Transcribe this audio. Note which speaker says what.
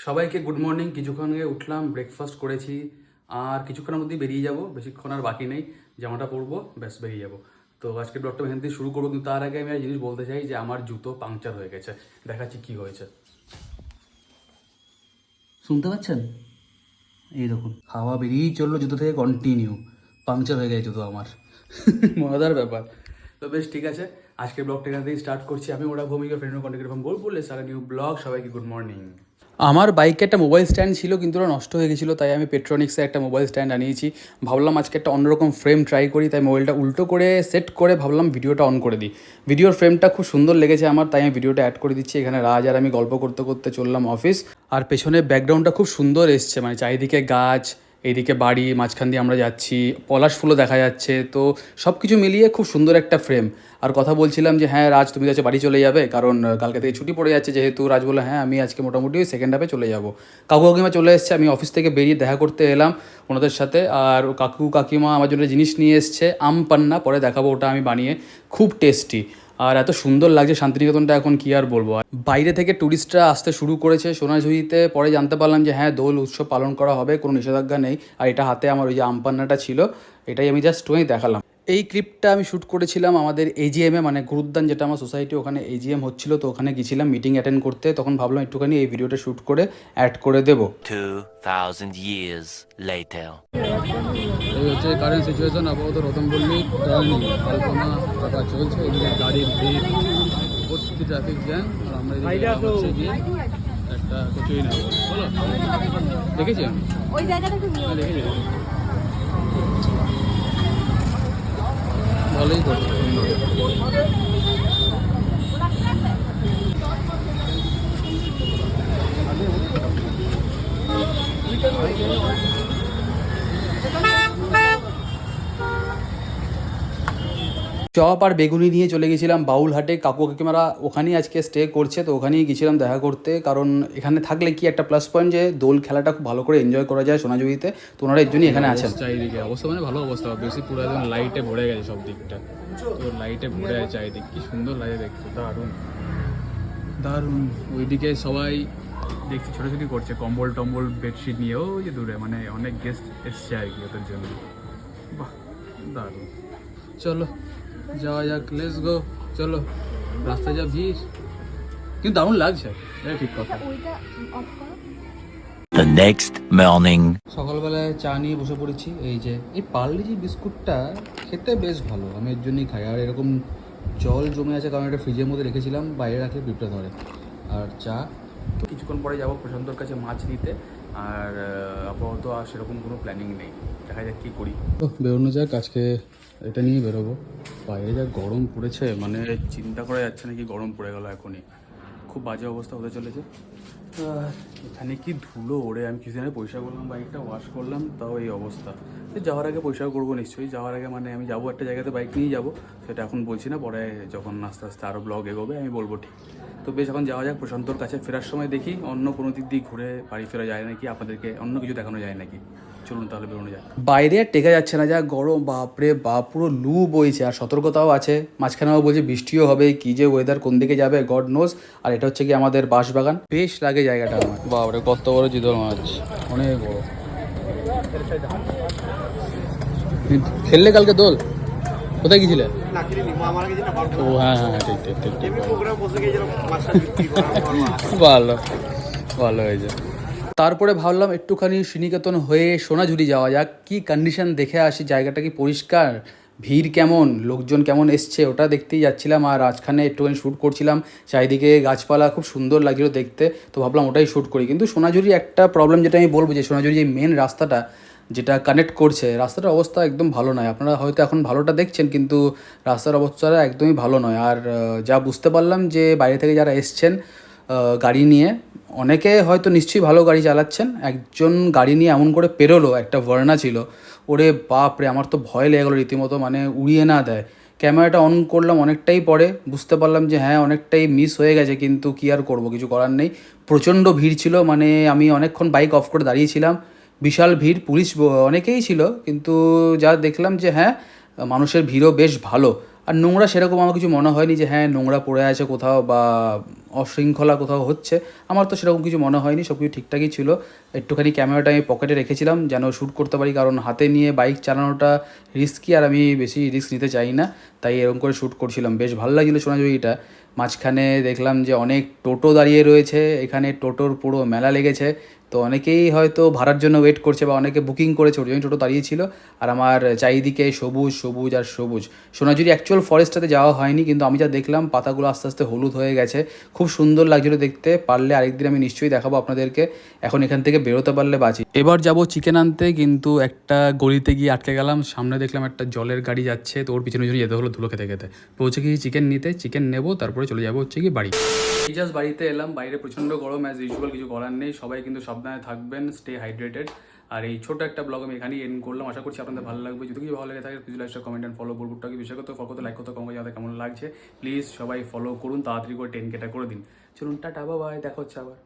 Speaker 1: সবাইকে good morning. কিছুক্ষণ আগে উঠলাম, ব্রেকফাস্ট করেছি, আর কিছুক্ষণের মধ্যেই বেরিয়ে যাব। বেশিক্ষণ আর বাকি নেই, জামাটা পরবো, ব্যাস বেরিয়ে যাব। তো আজকে ব্লগটা এখান থেকে শুরু করবো, কিন্তু তার আগে আমি একটা জিনিস বলতে চাই যে আমার জুতো পাংচার হয়ে গেছে। দেখাচ্ছি কি হয়েছে, শুনতে পাচ্ছেন? এই দেখুন, হাওয়া বেরিয়েই চললো জুতো থেকে কন্টিনিউ, পাংচার হয়ে গেছে জুতো আমার। মজাদার ব্যাপার। তো বেশ ঠিক আছে, আজকের ব্লগটা এখান থেকে স্টার্ট করছি। আমি ওরা ভূমিকা ফ্রেন্ড কন্টেন্ট এরকম বললে সারা নিউ ব্লগ। সবাইকে গুড মর্নিং। আমার বাইকে একটা মোবাইল স্ট্যান্ড ছিল, কিন্তু ওটা নষ্ট হয়ে গেছিলো, তাই আমি পেট্রোনিক্সে একটা মোবাইল স্ট্যান্ড আনিয়েছি। ভাবলাম আজকে একটা অন্যরকম ফ্রেম ট্রাই করি, তাই মোবাইলটা উল্টো করে সেট করে ভাবলাম ভিডিওটা অন করে দিই। ভিডিওর ফ্রেমটা খুব সুন্দর লেগেছে আমার, তাই আমি ভিডিওটা অ্যাড করে দিচ্ছি। এখানে রাজ আর আমি গল্প করতে করতে চললাম অফিস। আর পেছনে ব্যাকগ্রাউন্ডটা খুব সুন্দর এসছে, মানে চারিদিকে গাছ, এইদিকে বাড়ি, মাঝখান দিয়ে আমরা যাচ্ছি, পলাশ ফুলও দেখা যাচ্ছে। তো সব কিছু মিলিয়ে খুব সুন্দর একটা ফ্রেম। আর কথা বলছিলাম যে হ্যাঁ রাজ, তুমি আজকে বাড়ি চলে যাবে, কারণ কালকে থেকে ছুটি পড়ে যাচ্ছে যেহেতু। রাজ বলে হ্যাঁ আমি আজকে মোটামুটি সেকেন্ড হাফে চলে যাব। কাকু কাকিমা চলে এসছে, আমি অফিস থেকে বেরিয়ে দেখা করতে এলাম ওনাদের সাথে। আর কাকু কাকিমা আমার জন্য জিনিস নিয়ে এসছে, আম পান্না, পরে দেখাবো, ওটা আমি বানিয়ে, খুব টেস্টি। আর এত সুন্দর লাগছে শান্তিনিকেতনটা, এখন কি আর বলবো। আর বাইরে থেকে ট্যুরিস্টরা আসতে শুরু করেছে সোনাঝুরিতে। পরে জানতে পারলাম যে হ্যাঁ দোল উৎসব পালন করা হবে, কোনো নিষেধাজ্ঞা নেই। আর এটা হাতে আমার ওই যে আমপান্নাটা ছিল, এটাই আমি জাস্ট ওই দেখালাম। এই ক্লিপটা আমি শ্যুট করেছিলাম আমাদের এজিএমে, মানে গুরুদ্দান যেটা আমার সোসাইটি, ওখানে এজিএম হচ্ছিল। তো ওখানে গেছিলাম মিটিং অ্যাটেন্ড করতে, তখন ভাবলাম একটুখানি এই ভিডিওটা শ্যুট করে অ্যাড করে দেবো।
Speaker 2: 2000 years later.
Speaker 1: এই হচ্ছে কারেন্ট সিচুয়েশন। আপাতত রতনপল্লী টার্নিং আলপনা টাকা চলছে, এদিকে গাড়ির ভিড়, ভর্তি ট্রাফিক জ্যাম। আর আমরা এদিকে হচ্ছে গিয়ে একটা কচুরি নেবো। বলো, দেখেছি আমি ওই জায়গাটা, দেখেছি, ভালোই করছে। চপ আর বেগুনি নিয়ে চলে গেছিলাম বাউলহাটে। কাকু কাকিমারা ওখানেই আজকে স্টে করছে, তো ওখানেই গেছিলাম দেখা করতে। কারণ এখানে থাকলে কি একটা প্লাস পয়েন্ট, যে দোল খেলাটা খুব ভালো করে এনজয় করা যায় সোনাঝুরিতে। তো ওনারা এর জন্যই এখানে আছেন। চারিদিকে অবস্থা মানে ভালো অবস্থা, বেশি পুরো একদম লাইটে ভরে গেছে সব দিকটা। তো লাইটে ভরে আছে চারিদিক, কি সুন্দর লাগে দেখতে, দারুণ দারুণ। ওইদিকে সবাই দেখছি ছোটাছুটি করছে, কম্বল টম্বল বেডশিট নিয়ে, ওই যে দূরে, মানে অনেক গেস্ট এসছে আর কি ওদের জন্য। বাহ, দারুণ। চলো যাওয়া যাক, লেটস গো। চলো, রাস্তায় যা ভিড়, কিন্তু দারুণ লাগছে, এটা ঠিক কথা।
Speaker 2: The next morning.
Speaker 1: সকালবেলায় চা নিয়ে বসে পড়েছি। এই যে এই পার্লেজি বিস্কুটটা খেতে বেশ ভালো, আমি এর জন্যই খাই। আর এরকম জল জমে আছে, কারণ এটা ফ্রিজের মধ্যে রেখেছিলাম, বাইরে রাখলে পিঁপড়ে ধরে। আর চা, তো কিছুক্ষণ পরে যাবো প্রশান্তর কাছে মাছ নিতে। আর আপাতত আর সেরকম কোনো প্ল্যানিং নেই, দেখা যাক কী করি। তো বেরোনো যাক, আজকে এটা নিয়ে বেরোবো। বাইরে যা গরম পড়েছে, মানে চিন্তা করা যাচ্ছে না কি গরম পড়ে গেল এখনই, খুব বাজে অবস্থা হতে চলেছে। এখানে কি ধুলো ওড়ে, আমি কিছুদিন আগে পরিষ্কার করলাম, বাইকটা ওয়াশ করলাম, তাও এই অবস্থা। যাওয়ার আগে পরিষ্কার করবো নিশ্চয়ই, যাওয়ার আগে মানে আমি যাবো একটা জায়গাতে, বাইক নিয়ে যাবো, সেটা এখন বলছি না, পরে যখন আস্তে আস্তে আরও ব্লগ এগোবে আমি বলবো, ঠিক। তো বেশ, এখন যাওয়া যাক প্রশান্তর কাছে। ফেরার সময় দেখি অন্য কোনো দিক দিয়ে ঘুরে বাড়ি ফেরা যায় নাকি, আপনাদেরকে অন্য কিছু দেখানো যায় নাকি। চলুন তাহলে বেরোনো যায়। বাইরে আর টেকা যাচ্ছে না, যা গরম, বাপরে বাপ, পুরো লু বইছে। আর সতর্কতাও আছে, মাঝখানে বলছে বৃষ্টিও হবে, কি যে ওয়েদার কোন দিকে যাবে গড নোজ। আর এটা হচ্ছে কি আমাদের বাঁশবাগান, বেশ লাগে জায়গাটা আমার। বাপরে কত বড় জিদল মাছ, অনেক বড়। খেললে কালকে দোল? কোথায় গেছিলে? ও হ্যাঁ হ্যাঁ, ঠিক ঠিক ঠিক ঠিক, ভালো ভালো হয়েছে। তারপরে ভাবলাম একটুখানি শ্রীনিকেতন হয়ে সোনাঝুরি যাওয়া যাক, কি কন্ডিশন দেখে আসি, জায়গাটা কি পরিষ্কার, ভিড় কেমন, লোকজন কেমন এসছে, ওটা দেখতেই যাচ্ছিলাম। আর আজখানে একটুখানি শ্যুট করছিলাম, চারিদিকে গাছপালা খুব সুন্দর লাগছিল দেখতে, তো ভাবলাম ওটাই শ্যুট করি। কিন্তু সোনাঝুরি একটা প্রবলেম যেটা আমি বলবো, যে সোনাঝুরি যে মেন রাস্তাটা যেটা কানেক্ট করছে, রাস্তাটার অবস্থা একদম ভালো নয়। আপনারা হয়তো এখন ভালোটা দেখছেন, কিন্তু রাস্তার অবস্থাটা একদমই ভালো নয়। আর যা বুঝতে পারলাম যে বাইরে থেকে যারা এসছেন গাড়ি নিয়ে, অনেকে হয়তো নিশ্চয়ই ভালো গাড়ি চালাচ্ছেন, একজন গাড়ি নিয়ে এমন করে পেরোলো, একটা ভার্না ছিল, ওরে বাপরে, আমার তো ভয় লেগে গেলো রীতিমতো, মানে উড়িয়ে না দেয়। ক্যামেরাটা অন করলাম অনেকটাই পরে, বুঝতে পারলাম যে হ্যাঁ অনেকটাই মিস হয়ে গেছে, কিন্তু কী আর করবো, কিছু করার নেই। প্রচণ্ড ভিড় ছিল, মানে আমি অনেকক্ষণ বাইক অফ করে দাঁড়িয়েছিলাম, বিশাল ভিড়, পুলিশ অনেকেই ছিল, কিন্তু যা দেখলাম যে হ্যাঁ মানুষের ভিড়ও বেশ ভালো। আর নোংরা সেরকম আমার কিছু মনে হয়নি যে হ্যাঁ নোংরা পড়ে আছে কোথাও বা অশৃঙ্খলা কোথাও হচ্ছে, আমার তো সেরকম কিছু মনে হয়নি, সব কিছু ঠিকঠাকই ছিল। একটুখানি ক্যামেরাটা আমি পকেটে রেখেছিলাম যেন শ্যুট করতে পারি, কারণ হাতে নিয়ে বাইক চালানোটা রিস্কি আর আমি বেশি রিস্ক নিতে চাই না, তাই এরকম করে শ্যুট করছিলাম। বেশ ভালো লাগছিলো সোনাঝুরিটা। মাঝখানে দেখলাম যে অনেক টোটো দাঁড়িয়ে রয়েছে, এখানে টোটোর পুরো মেলা লেগেছে, তো অনেকেই হয়তো ভাড়ার জন্য ওয়েট করছে বা অনেকে বুকিং করেছে, ওর জন্য টোটো দাঁড়িয়েছিল। আর আমার চারিদিকে সবুজ সবুজ আর সবুজ। সোনাঝুরি অ্যাকচুয়াল ফরেস্টটাতে যাওয়া হয়নি, কিন্তু আমি যা দেখলাম পাতাগুলো আস্তে আস্তে হলুদ হয়ে গেছে, খুব সুন্দর লাগছিলো দেখতে। পারলে আরেকদিন আমি নিশ্চয়ই দেখাবো আপনাদেরকে, এখন এখান থেকে বেরোতে পারলে বাঁচি। এবার যাব চিকেন আনতে, কিন্তু একটা গলিতে গিয়ে আটকে গেলাম। সামনে দেখলাম একটা জলের গাড়ি যাচ্ছে, তো ওর পিছনে পিছনে যেতে হলো ধুলো খেতে খেতে। পৌঁছে গিয়ে চিকেন নিতে, চিকেন নেবো, তারপরে চলে যাবো হচ্ছে কি বাড়ি। এই জাস্ট বাড়িতে এলাম, বাইরে প্রচণ্ড গরম, অ্যাজ ইউজুয়াল কিছু করার নেই। সবাই কিন্তু সাবধানে থাকবেন, স্টে হাইড্রেটেড। আর এই ছোট একটা ব্লগ আমি এখানেই এন্ড করলাম, আশা করছি আপনাদের ভালো লাগবে। যদি কিছু ভালো লেগে থাকে please like, comment and follow করবো। কি বিষয় করতে ফলো করতে, লাইক করতে, কমেন্ট যাতে কেমন লাগছে প্লিজ সবাই ফলো করুন, তাড়াতাড়ি করে 10K করে দিন। চলুন টাটা, বাই বাই, দেখা হচ্ছে আবার।